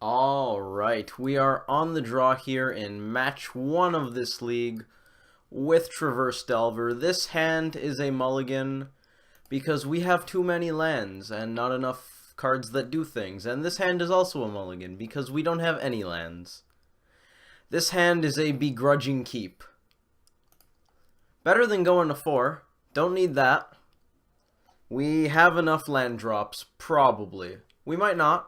Alright, we are on the draw here in match 1 of this league with RUG Delver. This hand is a mulligan because we have too many lands and not enough cards that do things. And this hand is also a mulligan because we don't have any lands. This hand is a begrudging keep. Better than going to 4. Don't need that. We have enough land drops, probably. We might not.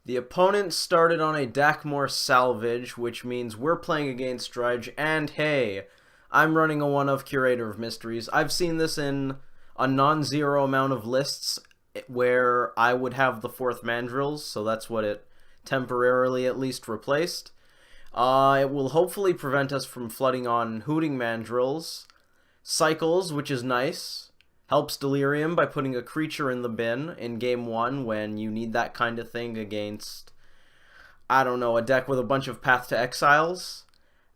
The opponent started on a Temur salvage, which means we're playing against Dredge, and hey, I'm running a one-of Curator of Mysteries. I've seen this in a non-zero amount of lists where I would have the 4th mandrills, so that's what it temporarily at least replaced. It will hopefully prevent us from flooding on Hooting mandrills. Cycles, which is nice. Helps Delirium by putting a creature in the bin in game 1 when you need that kind of thing against, I don't know, a deck with a bunch of Path to Exiles.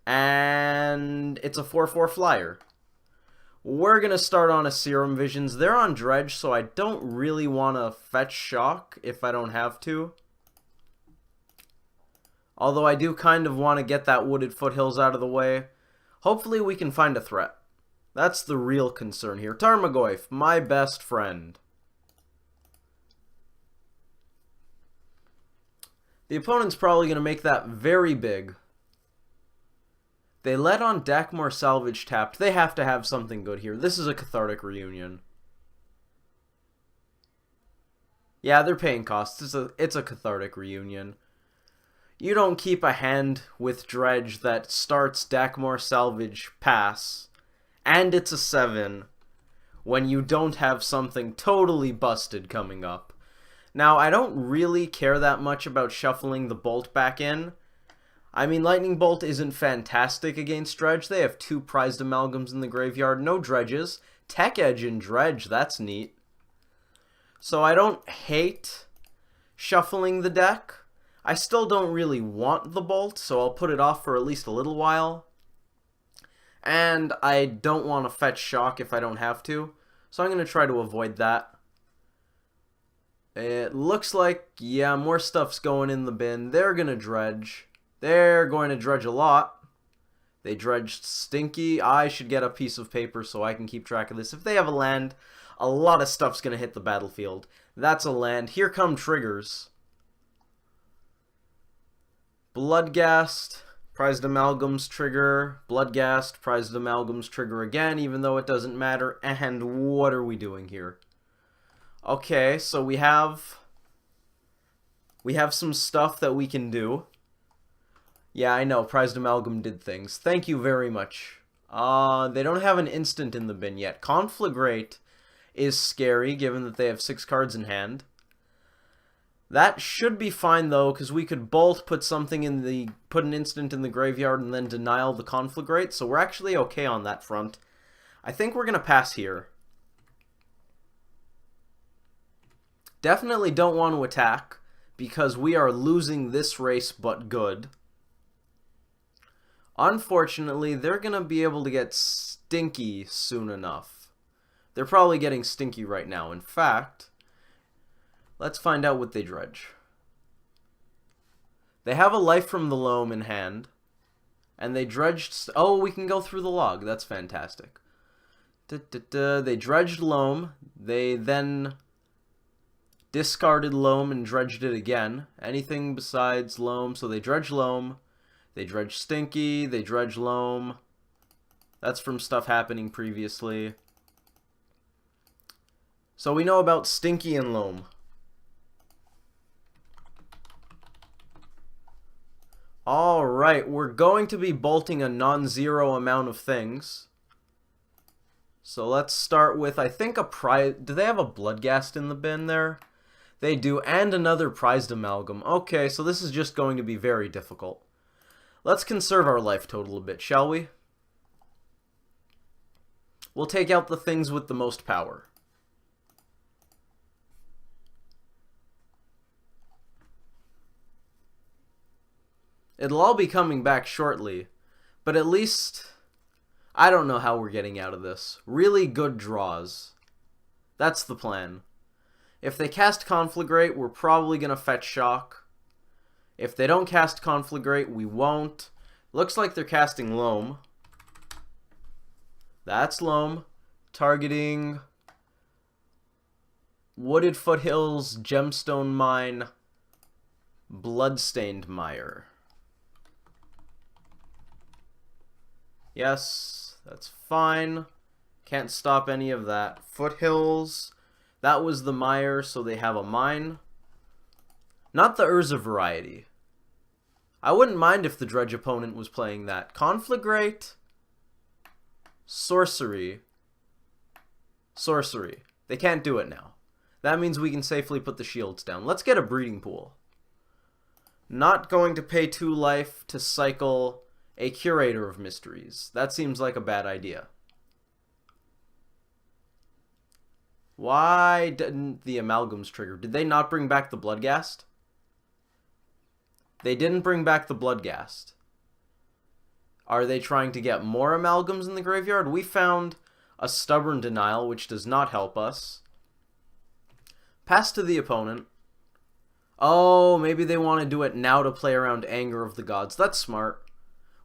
And it's a 4/4 flyer. We're going to start on a Serum Visions. They're on Dredge, so I don't really want to fetch Shock if I don't have to. Although I do kind of want to get that Wooded Foothills out of the way. Hopefully we can find a threat. That's the real concern here. Tarmogoyf, my best friend. The opponent's probably going to make that very big. They let on Temur salvage tapped. They have to have something good here. This is a Cathartic Reunion. Yeah, they're paying costs. It's a Cathartic Reunion. You don't keep a hand with Dredge that starts Temur salvage pass, and it's a 7, when you don't have something totally busted coming up. Now, I don't really care that much about shuffling the Bolt back in. I mean, Lightning Bolt isn't fantastic against Dredge. They have 2 prized amalgams in the graveyard, no Dredges. Tech Edge and Dredge, that's neat. So I don't hate shuffling the deck. I still don't really want the Bolt, so I'll put it off for at least a little while. And I don't want to fetch Shock if I don't have to, so I'm going to try to avoid that. It looks like, yeah, more stuff's going in the bin. They're going to Dredge. They're going to Dredge a lot. They dredged Stinky. I should get a piece of paper so I can keep track of this. If they have a land, a lot of stuff's going to hit the battlefield. That's a land. Here come triggers. Bloodghast. Prized Amalgams trigger, Bloodghast, Prized Amalgams trigger again, even though it doesn't matter. And what are we doing here? Okay, so we have some stuff that we can do. Yeah, I know, Prized Amalgam did things. Thank you very much. They don't have an instant in the bin yet. Conflagrate is scary, given that they have 6 cards in hand. That should be fine though, because we could Bolt, put an instant in the graveyard, and then denial the Conflagrate, so we're actually okay on that front. I think we're gonna pass here. Definitely don't want to attack, because we are losing this race but good. Unfortunately, they're gonna be able to get Stinky soon enough. They're probably getting Stinky right now. In fact, let's find out what they dredge. They have a Life from the Loam in hand. And they dredged... Oh, we can go through the log. That's fantastic. They dredged Loam. They then discarded Loam and dredged it again. Anything besides Loam. So they dredge Loam. They dredge Stinky. They dredge Loam. That's from stuff happening previously. So we know about Stinky and Loam. Alright, we're going to be bolting a non-zero amount of things. So let's start with, I think, a prize... Do they have a Bloodghast in the bin there? They do, and another Prized Amalgam. Okay, so this is just going to be very difficult. Let's conserve our life total a bit, shall we? We'll take out the things with the most power. It'll all be coming back shortly, but at least I don't know how we're getting out of this. Really good draws. That's the plan. If they cast Conflagrate, we're probably going to fetch Shock. If they don't cast Conflagrate, we won't. Looks like they're casting Loam. That's Loam. Targeting Wooded Foothills, Gemstone Mine, Bloodstained Mire. Yes, that's fine. Can't stop any of that. Foothills, that was the mire, so they have a mine. Not the Urza variety. I wouldn't mind if the Dredge opponent was playing that. Conflagrate, Sorcery. Sorcery. They can't do it now. That means we can safely put the shields down. Let's get a breeding pool. Not going to pay 2 life to cycle a Curator of Mysteries. That seems like a bad idea. Why didn't the Amalgams trigger? Did they not bring back the Bloodghast? They didn't bring back the Bloodghast. Are they trying to get more Amalgams in the graveyard? We found a Stubborn Denial, which does not help us. Pass to the opponent. Oh, maybe they want to do it now to play around Anger of the Gods. That's smart.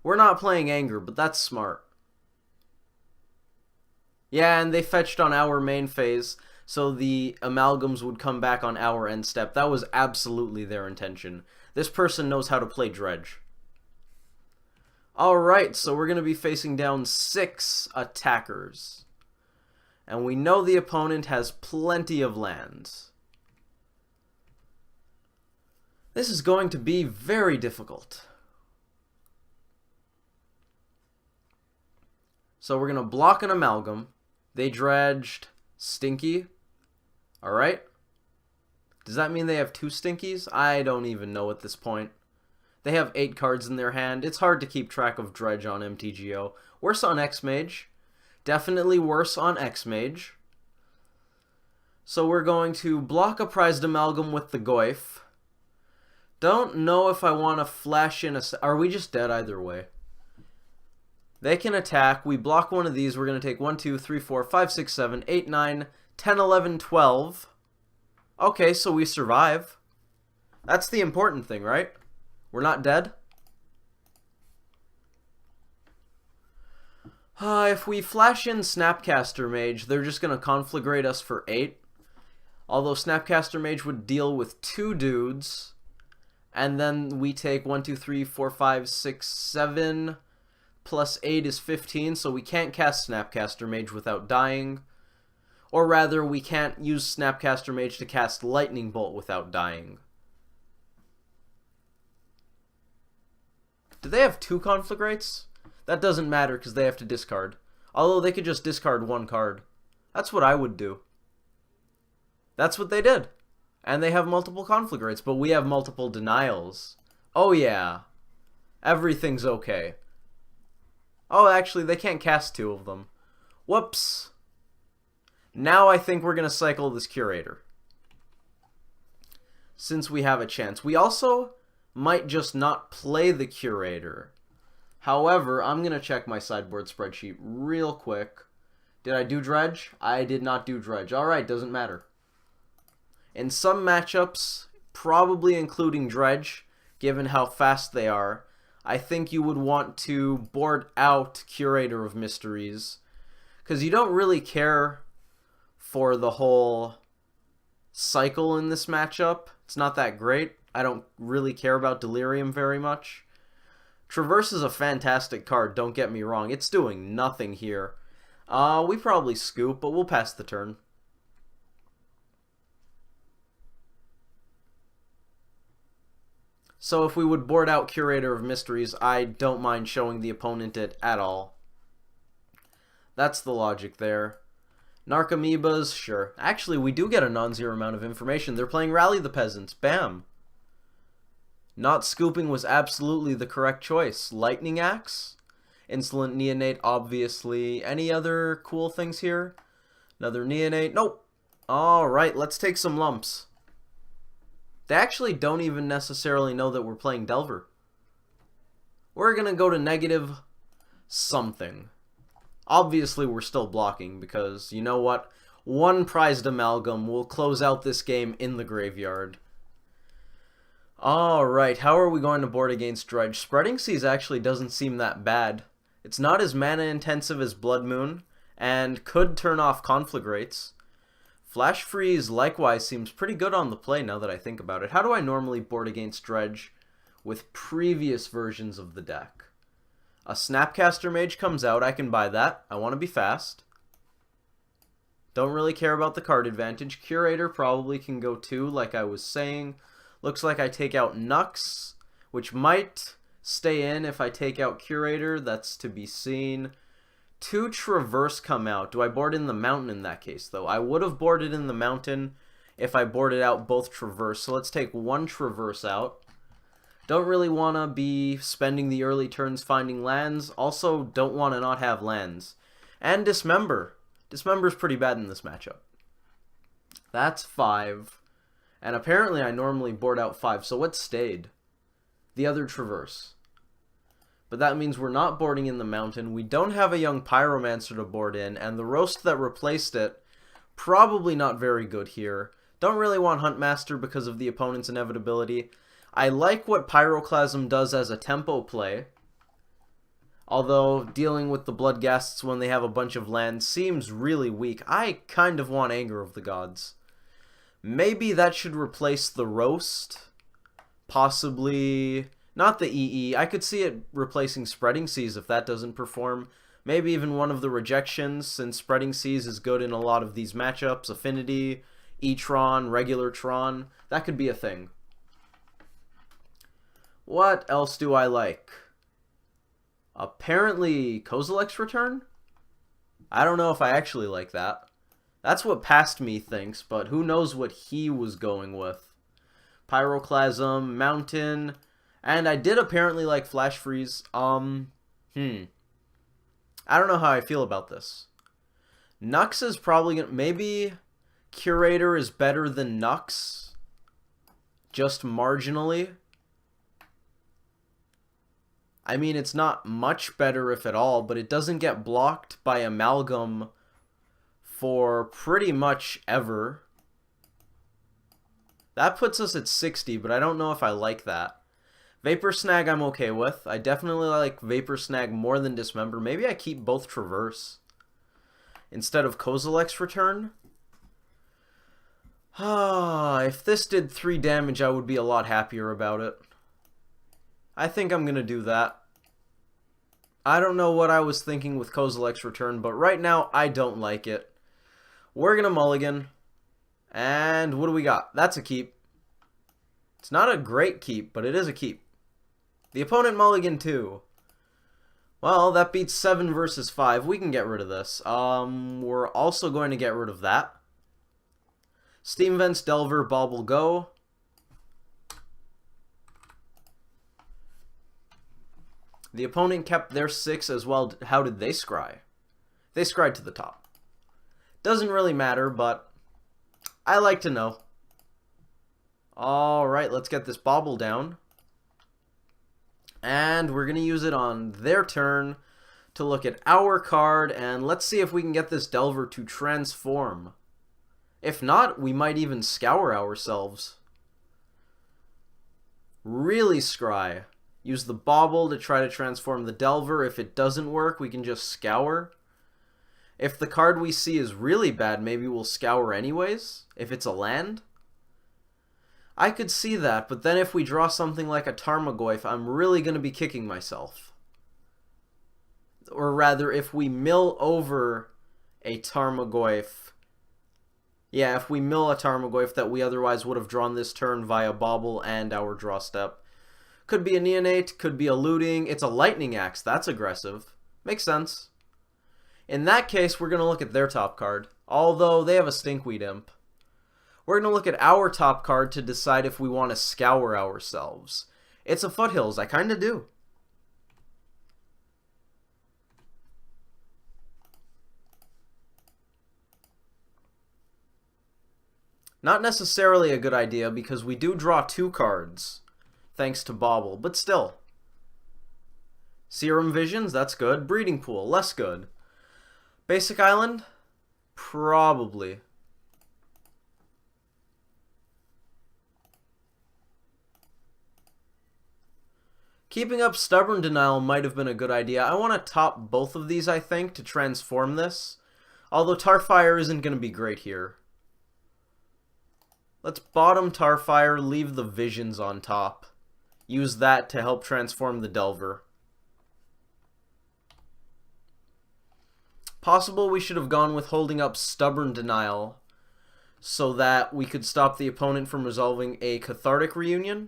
We're not playing Anger, but that's smart. Yeah, and they fetched on our main phase, so the Amalgams would come back on our end step. That was absolutely their intention. This person knows how to play Dredge. Alright, so we're going to be facing down 6 attackers. And we know the opponent has plenty of lands. This is going to be very difficult. So we're going to block an Amalgam. They dredged Stinky. Alright. Does that mean they have 2 Stinkies? I don't even know at this point. They have 8 cards in their hand. It's hard to keep track of Dredge on MTGO. Worse on X-Mage. Definitely worse on X-Mage. So we're going to block a Prized Amalgam with the Goyf. Don't know if I want to flash in a... Are we just dead either way? They can attack. We block one of these. We're going to take 1, 2, 3, 4, 5, 6, 7, 8, 9, 10, 11, 12. Okay, so we survive. That's the important thing, right? We're not dead. If we flash in Snapcaster Mage, they're just going to Conflagrate us for 8. Although Snapcaster Mage would deal with 2 dudes. And then we take 1, 2, 3, 4, 5, 6, 7. Plus 8 is 15, so we can't cast Snapcaster Mage without dying. Or rather, we can't use Snapcaster Mage to cast Lightning Bolt without dying. Do they have 2 Conflagrates? That doesn't matter because they have to discard. Although they could just discard 1 card. That's what I would do. That's what they did. And they have multiple Conflagrates, but we have multiple denials. Oh yeah. Everything's okay. Oh, actually, they can't cast 2 of them. Whoops. Now I think we're going to cycle this Curator. Since we have a chance. We also might just not play the Curator. However, I'm going to check my sideboard spreadsheet real quick. Did I do Dredge? I did not do Dredge. Alright, doesn't matter. In some matchups, probably including Dredge, given how fast they are, I think you would want to board out Curator of Mysteries. Because you don't really care for the whole cycle in this matchup. It's not that great. I don't really care about Delirium very much. Traverse is a fantastic card, don't get me wrong. It's doing nothing here. We probably scoop, but we'll pass the turn. So if we would board out Curator of Mysteries, I don't mind showing the opponent it at all. That's the logic there. Narcomoebas, sure. Actually, we do get a non-zero amount of information. They're playing Rally the Peasants. Bam! Not scooping was absolutely the correct choice. Lightning Axe? Insolent Neonate, obviously. Any other cool things here? Another Neonate? Nope! Alright, let's take some lumps. They actually don't even necessarily know that we're playing Delver. We're gonna go to negative something. Obviously, we're still blocking because, you know what? 1 Prized Amalgam will close out this game in the graveyard. Alright, how are we going to board against Dredge? Spreading Seas actually doesn't seem that bad. It's not as mana intensive as Blood Moon, and could turn off Conflagrates. Flash Freeze likewise seems pretty good on the play now that I think about it. How do I normally board against Dredge with previous versions of the deck? A Snapcaster Mage comes out, I can buy that. I want to be fast. Don't really care about the card advantage. Curator probably can go too, like I was saying. Looks like I take out Nux, which might stay in if I take out Curator. That's to be seen. 2 Traverse come out. Do I board in the Mountain in that case, though? I would have boarded in the Mountain if I boarded out both Traverse. So let's take 1 Traverse out. Don't really want to be spending the early turns finding lands. Also, don't want to not have lands. And Dismember. Dismember's pretty bad in this matchup. That's 5. And apparently I normally board out 5, so what stayed? The other Traverse. But that means we're not boarding in the Mountain. We don't have a young Pyromancer to board in, and the Roast that replaced it, probably not very good here. Don't really want Huntmaster because of the opponent's inevitability. I like what Pyroclasm does as a tempo play, although dealing with the Bloodghasts when they have a bunch of lands seems really weak. I kind of want Anger of the Gods. Maybe that should replace the Roast. Possibly not the EE. I could see it replacing Spreading Seas if that doesn't perform. Maybe even one of the rejections, since Spreading Seas is good in a lot of these matchups. Affinity, E-Tron, regular Tron. That could be a thing. What else do I like? Apparently Kozilek's Return? I don't know if I actually like that. That's what Past Me thinks, but who knows what he was going with. Pyroclasm, Mountain, and I did apparently like Flash Freeze. I don't know how I feel about this. Nux is probably gonna... Maybe Curator is better than Nux. Just marginally. I mean, it's not much better, if at all, but it doesn't get blocked by Amalgam for pretty much ever. That puts us at 60, but I don't know if I like that. Vapor Snag I'm okay with. I definitely like Vapor Snag more than Dismember. Maybe I keep both Traverse instead of Kozilek's Return. If this did 3 damage, I would be a lot happier about it. I think I'm going to do that. I don't know what I was thinking with Kozilek's Return, but right now, I don't like it. We're going to mulligan. And what do we got? That's a keep. It's not a great keep, but it is a keep. The opponent mulligan too. Well, that beats 7 versus 5. We can get rid of this. We're also going to get rid of that. Steam Vents, Delver, Bauble, go. The opponent kept their 6 as well. How did they scry? They scried to the top. Doesn't really matter, but I like to know. Alright, let's get this Bauble down. And we're going to use it on their turn to look at our card, and let's see if we can get this Delver to transform. If not, we might even scour ourselves. Really scry. Use the Bauble to try to transform the Delver. If it doesn't work, we can just scour. If the card we see is really bad, maybe we'll scour anyways, if it's a land. I could see that, but then if we draw something like a Tarmogoyf, I'm really going to be kicking myself. Or rather, if we mill over a Tarmogoyf... Yeah, if we mill a Tarmogoyf that we otherwise would have drawn this turn via Bauble and our draw step. Could be a Neonate, could be a Looting. It's a Lightning Axe. That's aggressive. Makes sense. In that case, we're going to look at their top card. Although, they have a Stinkweed Imp. We're going to look at our top card to decide if we want to scour ourselves. It's a Foothills. I kind of do. Not necessarily a good idea because we do draw 2 cards. Thanks to Bauble, but still. Serum Visions, that's good. Breeding Pool, less good. Basic Island? Probably. Keeping up Stubborn Denial might have been a good idea. I want to top both of these, I think, to transform this. Although Tarfire isn't going to be great here. Let's bottom Tarfire, leave the Visions on top. Use that to help transform the Delver. Possible we should have gone with holding up Stubborn Denial so that we could stop the opponent from resolving a Cathartic Reunion.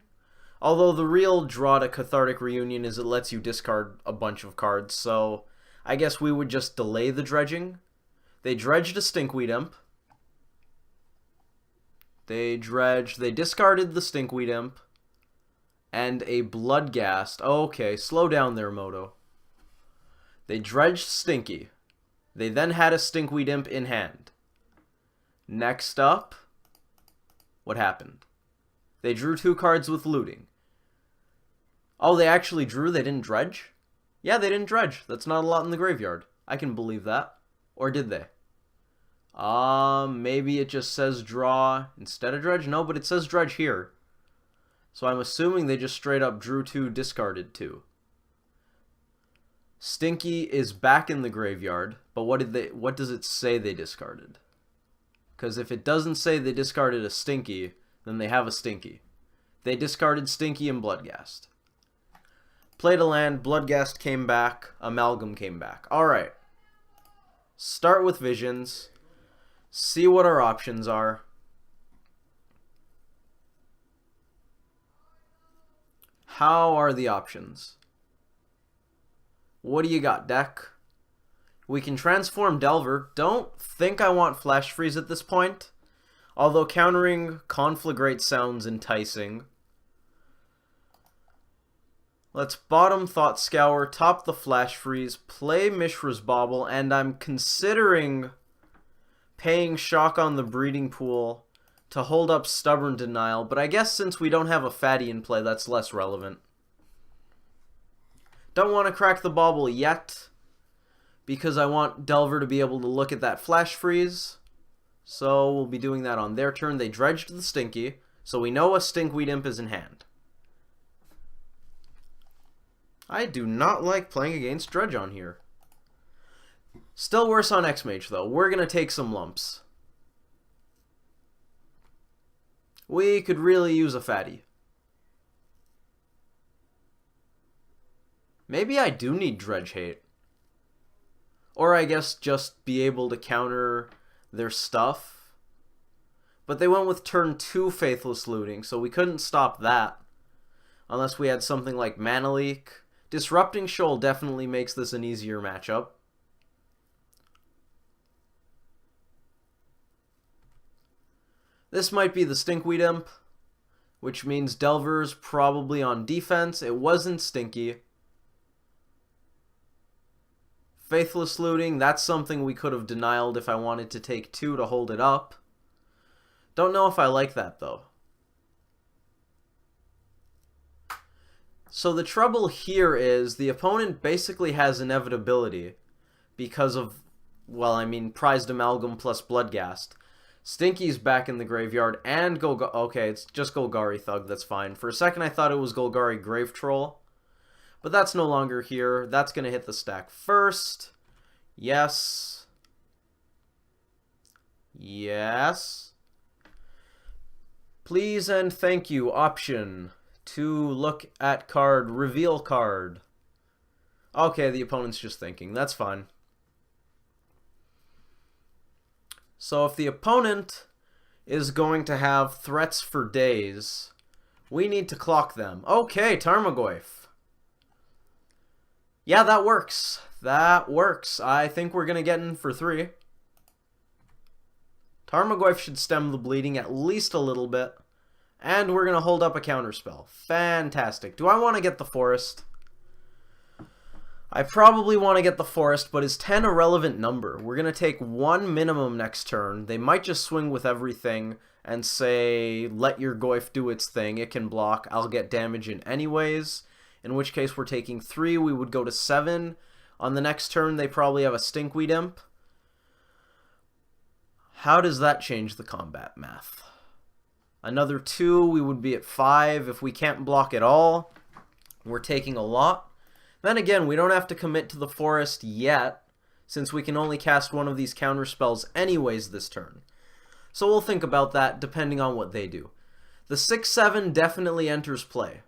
Although the real draw to Cathartic Reunion is it lets you discard a bunch of cards, so I guess we would just delay the dredging. They dredged a Stinkweed Imp. They discarded the Stinkweed Imp. And a Bloodghast. Okay, slow down there, Moto. They dredged Stinky. They then had a Stinkweed Imp in hand. Next up, what happened? They drew 2 cards with looting. Oh, they actually drew? They didn't dredge? Yeah, they didn't dredge. That's not a lot in the graveyard. I can believe that. Or did they? Maybe it just says draw instead of dredge? No, but it says dredge here. So I'm assuming they just straight up drew 2, discarded 2. Stinky is back in the graveyard, but what does it say they discarded? Because if it doesn't say they discarded a Stinky, then they have a Stinky. They discarded Stinky and Bloodghast. Played a land, Bloodghast came back, Amalgam came back. Alright. Start with Visions. See what our options are. How are the options? What do you got, deck? We can transform Delver. Don't think I want Flash Freeze at this point. Although countering Conflagrate sounds enticing. Let's bottom Thought Scour, top the Flash Freeze, play Mishra's Bauble, and I'm considering paying Shock on the Breeding Pool to hold up Stubborn Denial, but I guess since we don't have a fatty in play, that's less relevant. Don't want to crack the Bauble yet, because I want Delver to be able to look at that Flash Freeze. So we'll be doing that on their turn. They dredged the Stinky, so we know a Stinkweed Imp is in hand. I do not like playing against Dredge on here. Still worse on X-Mage, though. We're going to take some lumps. We could really use a fatty. Maybe I do need Dredge Hate. Or I guess just be able to counter their stuff. But they went with turn 2 Faithless Looting, so we couldn't stop that. Unless we had something like Mana Leak. Disrupting Shoal definitely makes this an easier matchup. This might be the Stinkweed Imp, which means Delver's probably on defense. It wasn't Stinky. Faithless Looting, that's something we could have denied if I wanted to take 2 to hold it up. Don't know if I like that, though. So the trouble here is the opponent basically has inevitability because of, well, I mean, Prized Amalgam plus Bloodghast. Stinky's back in the graveyard and okay, it's just Golgari Thug, that's fine. For a second I thought it was Golgari Grave Troll, but that's no longer here. That's going to hit the stack first. Yes. Yes. Please and thank you. Option to look at card, reveal card. Okay, the opponent's just thinking. That's fine. So if the opponent is going to have threats for days, we need to clock them. Okay, Tarmogoyf. Yeah, that works. That works. I think we're going to get in for 3. Tarmogoyf should stem the bleeding at least a little bit. And we're going to hold up a counterspell. Fantastic. Do I want to get the Forest? I probably want to get the Forest, but is 10 a relevant number? We're going to take 1 minimum next turn. They might just swing with everything and say, let your Goyf do its thing. It can block. I'll get damage in anyways. In which case we're taking 3. We would go to 7. On the next turn, they probably have a Stinkweed Imp. How does that change the combat math? Another 2, we would be at 5. If we can't block at all, We're taking a lot. Then again, we don't have to commit to the forest yet, since we can only cast one of these counter spells anyways this turn. So we'll think about that depending on what they do. The 6/7 definitely enters play.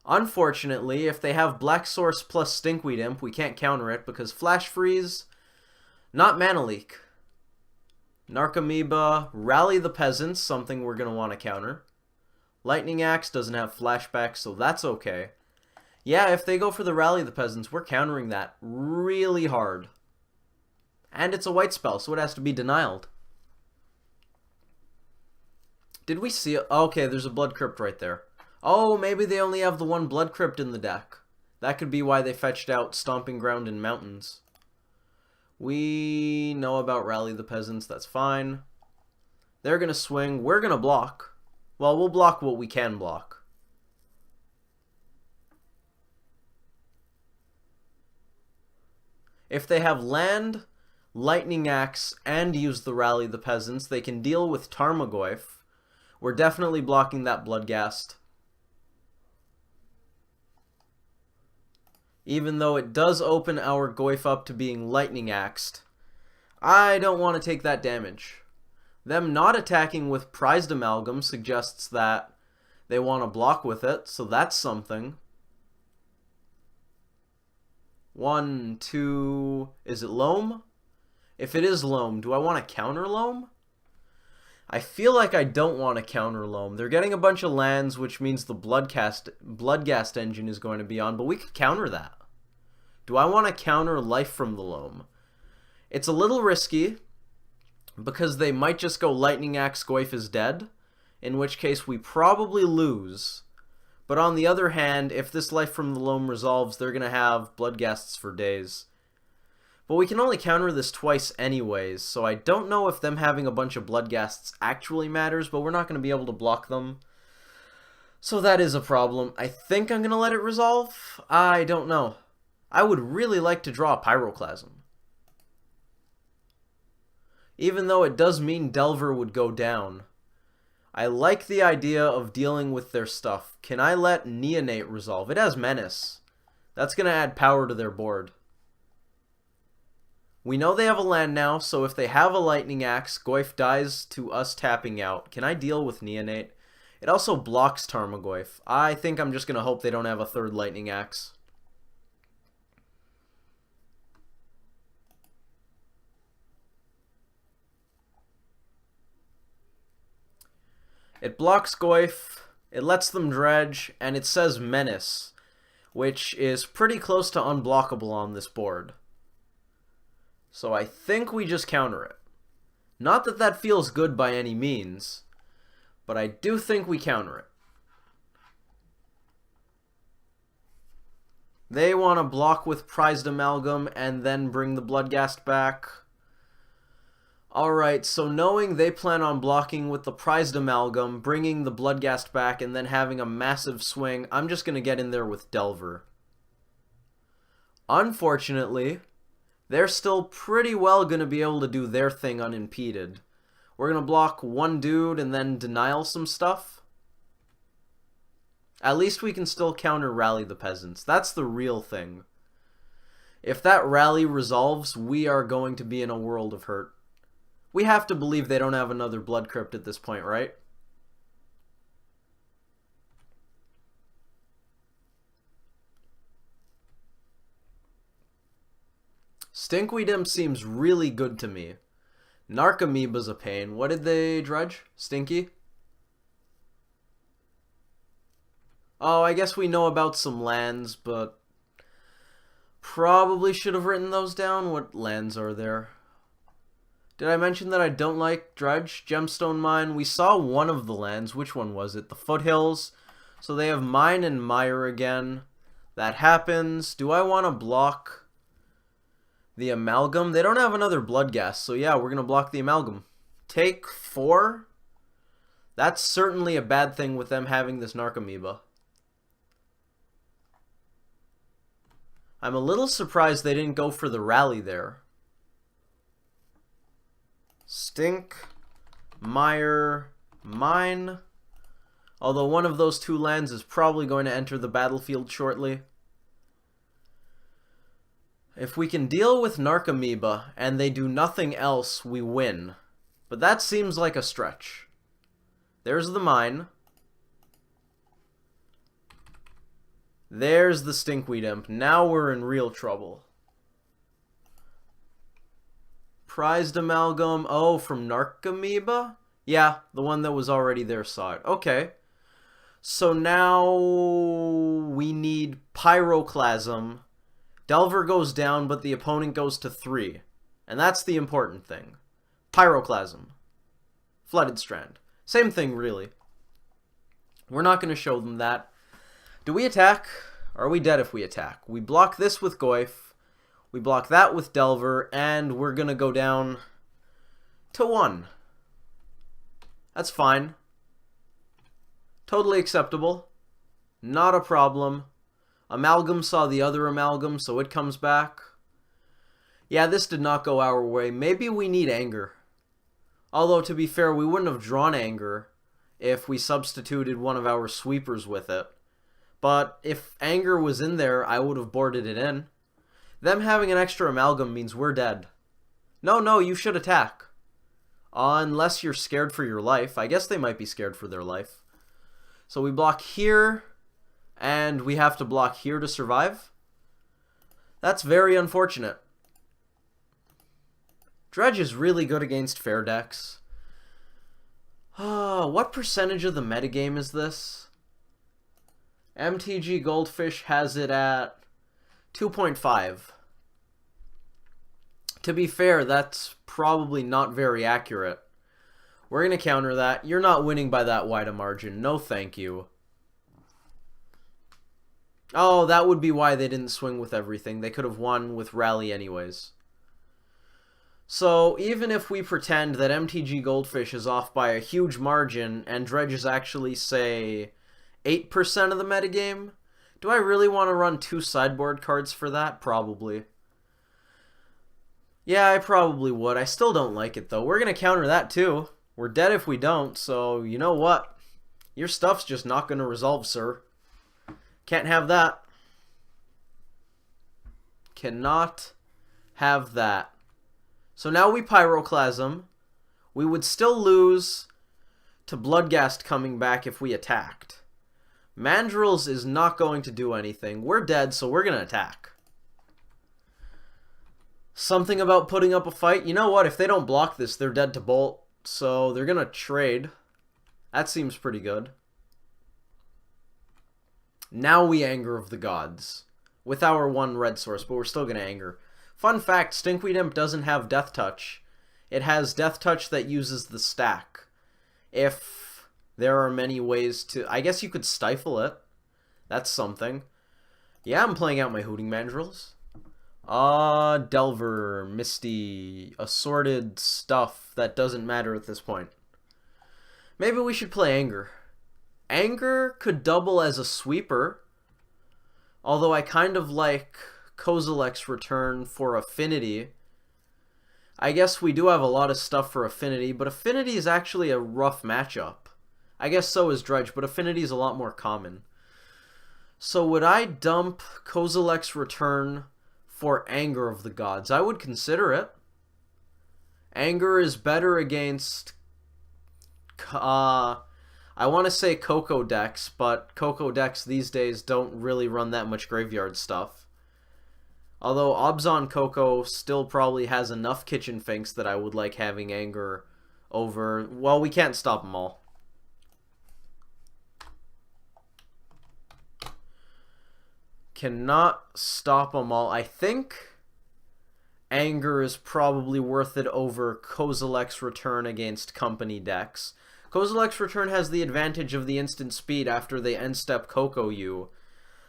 Unfortunately, if they have Black Source plus Stinkweed Imp, we can't counter it because Flash Freeze, not Mana Leak. Narcomoeba, Rally the Peasants, something we're going to want to counter. Lightning Axe doesn't have flashback, so that's okay. Yeah, if they go for the Rally the Peasants, we're countering that really hard. And it's a white spell, so it has to be denialed. Did we see it? Okay, there's a Blood Crypt right there. Oh, maybe they only have the one Blood Crypt in the deck. That could be why they fetched out Stomping Ground and Mountains. We know about Rally the Peasants, that's fine. They're going to swing, we're going to block. Well, we'll block what we can block. If they have land, Lightning Axe, and use the Rally the Peasants, they can deal with Tarmogoyf. We're definitely blocking that Bloodghast. Even though it does open our Goyf up to being Lightning Axed, I don't want to take that damage. Them not attacking with Prized Amalgam suggests that they want to block with it, so that's something. 1, 2... Is it Loam? If it is Loam, do I want to counter Loam? I feel like I don't want to counter Loam. They're getting a bunch of lands, which means the Bloodghast engine is going to be on, but we could counter that. Do I want to counter Life from the Loam? It's a little risky, because they might just go Lightning Axe, Goyf is dead, in which case we probably lose. But on the other hand, if this Life from the Loam resolves, they're going to have Bloodghasts for days. But we can only counter this twice anyways, so I don't know if them having a bunch of Bloodghasts actually matters, but we're not going to be able to block them. So that is a problem. I think I'm going to let it resolve? I don't know. I would really like to draw a Pyroclasm. Even though it does mean Delver would go down. I like the idea of dealing with their stuff. Can I let Neonate resolve? It has Menace. That's going to add power to their board. We know they have a land now, so if they have a Lightning Axe, Goyf dies to us tapping out. Can I deal with Neonate? It also blocks Tarmogoyf. I think I'm just going to hope they don't have a third Lightning Axe. It blocks Goyf, it lets them dredge, and it says Menace, which is pretty close to unblockable on this board. So I think we just counter it. Not that that feels good by any means, but I do think we counter it. They want to block with Prized Amalgam and then bring the Bloodghast back. Alright, so knowing they plan on blocking with the Prized Amalgam, bringing the Bloodghast back, and then having a massive swing, I'm just going to get in there with Delver. Unfortunately, they're still pretty well going to be able to do their thing unimpeded. We're going to block one dude and then denial some stuff. At least we can still counter Rally the Peasants. That's the real thing. If that rally resolves, we are going to be in a world of hurt. We have to believe they don't have another Blood Crypt at this point, right? Stinkweed Imp seems really good to me. Narcomoeba's a pain. What did they dredge? Stinky? Oh, I guess we know about some lands, but probably should have written those down. What lands are there? Did I mention that I don't like Dredge? Gemstone Mine. We saw one of the lands. Which one was it? The Foothills. So they have Mine and Mire again. That happens. Do I want to block the Amalgam? They don't have another Bloodghast, so yeah, we're going to block the Amalgam. Take 4? That's certainly a bad thing with them having this Narcomoeba. I'm a little surprised they didn't go for the rally there. Stink, Mire, Mine. Although one of those two lands is probably going to enter the battlefield shortly. If we can deal with Narcomoeba and they do nothing else, we win. But that seems like a stretch. There's the mine. There's the Stinkweed Imp. Now we're in real trouble. Prized Amalgam. Oh, from Narcomoeba? Yeah, the one that was already their side. Okay. So now we need Pyroclasm. Delver goes down, but the opponent goes to 3. And that's the important thing. Pyroclasm. Flooded Strand. Same thing, really. We're not going to show them that. Do we attack? Are we dead if we attack? We block this with Goyf. We block that with Delver. And we're going to go down to 1. That's fine. Totally acceptable. Not a problem. Amalgam saw the other Amalgam, so it comes back. Yeah, this did not go our way. Maybe we need Anger. Although, to be fair, we wouldn't have drawn Anger if we substituted one of our sweepers with it. But if Anger was in there, I would have boarded it in. Them having an extra Amalgam means we're dead. No, you should attack. Unless you're scared for your life. I guess they might be scared for their life. So we block here, and we have to block here to survive. That's very unfortunate. Dredge is really good against fair decks. What percentage of the metagame is this? MTG Goldfish has it at 2.5. To be fair, that's probably not very accurate. We're going to counter that. You're not winning by that wide a margin. No thank you. Oh, that would be why they didn't swing with everything. They could have won with Rally anyways. So, even if we pretend that MTG Goldfish is off by a huge margin, and Dredge is actually, say, 8% of the metagame, do I really want to run 2 sideboard cards for that? Probably. Yeah, I probably would. I still don't like it, though. We're going to counter that, too. We're dead if we don't, so you know what? Your stuff's just not going to resolve, sir. Can't have that. Cannot have that. So now we Pyroclasm. We would still lose to Bloodghast coming back if we attacked. Mandrills is not going to do anything. We're dead, so we're going to attack. Something about putting up a fight. You know what? If they don't block this, they're dead to Bolt. So they're going to trade. That seems pretty good. Now we Anger of the Gods. With our 1 red source, but we're still going to Anger. Fun fact, Stinkweed Imp doesn't have Death Touch. It has Death Touch that uses the stack. If there are many ways to... I guess you could stifle it. That's something. Yeah, I'm playing out my Hooting Mandrills. Delver, Misty, assorted stuff that doesn't matter at this point. Maybe we should play Anger. Anger could double as a sweeper, although I kind of like Kozilek's Return for Affinity. I guess we do have a lot of stuff for Affinity, but Affinity is actually a rough matchup. I guess so is Dredge, but Affinity is a lot more common. So would I dump Kozilek's Return for Anger of the Gods? I would consider it. Anger is better against... I want to say Coco decks, but Coco decks these days don't really run that much graveyard stuff. Although Obzon Coco still probably has enough Kitchen Finks that I would like having Anger over... Well, we can't stop them all. Cannot stop them all. I think Anger is probably worth it over Kozilek's Return against company decks. Kozilek's Return has the advantage of the instant speed after they end step Coco you.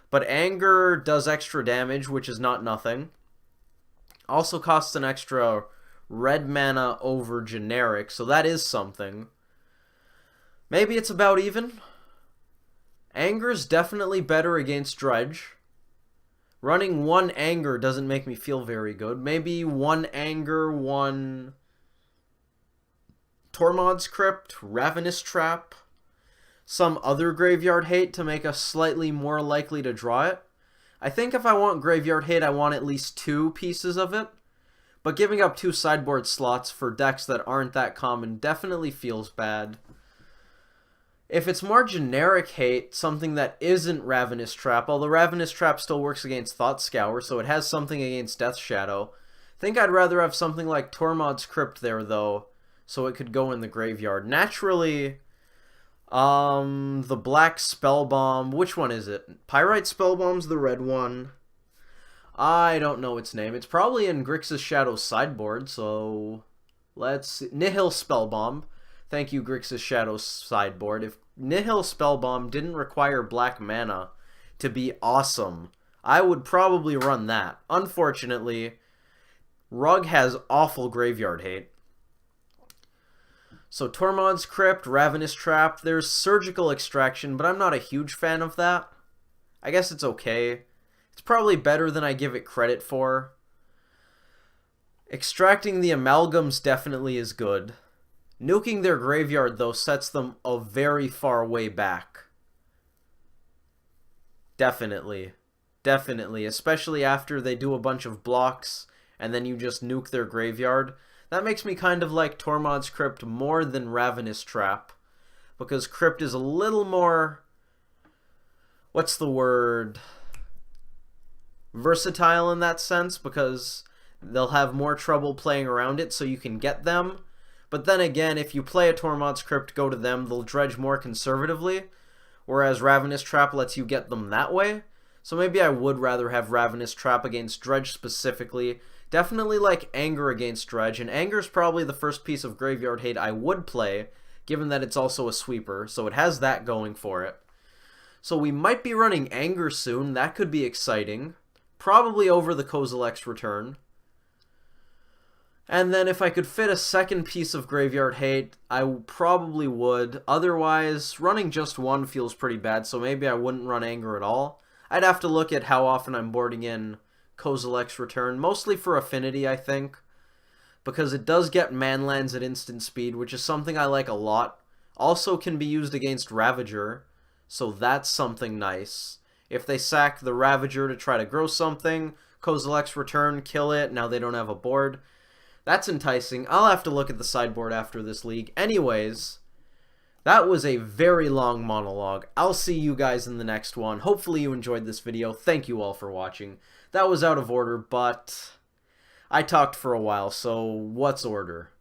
But Anger does extra damage, which is not nothing. Also costs an extra red mana over generic, so that is something. Maybe it's about even. Anger's definitely better against Dredge. Running 1 Anger doesn't make me feel very good. Maybe 1 Anger, 1... Tormod's Crypt, Ravenous Trap. some other graveyard hate to make us slightly more likely to draw it. I think if I want graveyard hate, I want at least 2 pieces of it. But giving up 2 sideboard slots for decks that aren't that common definitely feels bad. If it's more generic hate, something that isn't Ravenous Trap, although Ravenous Trap still works against Thought Scour, so it has something against Death Shadow. I think I'd rather have something like Tormod's Crypt there, though, so it could go in the graveyard. Naturally, the Black Spellbomb, which one is it? Pyrite Spellbomb's the red one. I don't know its name. It's probably in Grixis Shadow's sideboard, so let's see. Nihil Spellbomb. Thank you, Grixis Shadow's sideboard. If Nihil Spellbomb didn't require black mana to be awesome, I would probably run that. Unfortunately, RUG has awful graveyard hate. So Tormod's Crypt, Ravenous Trap, there's Surgical Extraction, but I'm not a huge fan of that. I guess it's okay. It's probably better than I give it credit for. Extracting the Amalgams definitely is good. Nuking their graveyard, though, sets them a very far way back. Definitely. Definitely. Especially after they do a bunch of blocks, and then you just nuke their graveyard. That makes me kind of like Tormod's Crypt more than Ravenous Trap. Because Crypt is a little more... what's the word? Versatile in that sense, because they'll have more trouble playing around it, so you can get them. But then again, if you play a Tormod's Crypt, go to them, they'll dredge more conservatively, whereas Ravenous Trap lets you get them that way. So maybe I would rather have Ravenous Trap against Dredge specifically. Definitely like Anger against Dredge, and Anger's probably the first piece of graveyard hate I would play, given that it's also a sweeper, so it has that going for it. So we might be running Anger soon, that could be exciting. Probably over the Kozilek's Return. And then if I could fit a second piece of graveyard hate, I probably would. Otherwise, running just one feels pretty bad, so maybe I wouldn't run Anger at all. I'd have to look at how often I'm boarding in Kozilek's Return, mostly for affinity, I think, because it does get manlands at instant speed, which is something I like a lot. Also can be used against Ravager, so that's something nice. If they sack the Ravager to try to grow something, Kozilek's Return, kill it, now they don't have a board. That's enticing. I'll have to look at the sideboard after this league. Anyways, that was a very long monologue. I'll see you guys in the next one. Hopefully you enjoyed this video. Thank you all for watching. That was out of order, but I talked for a while, so what's order?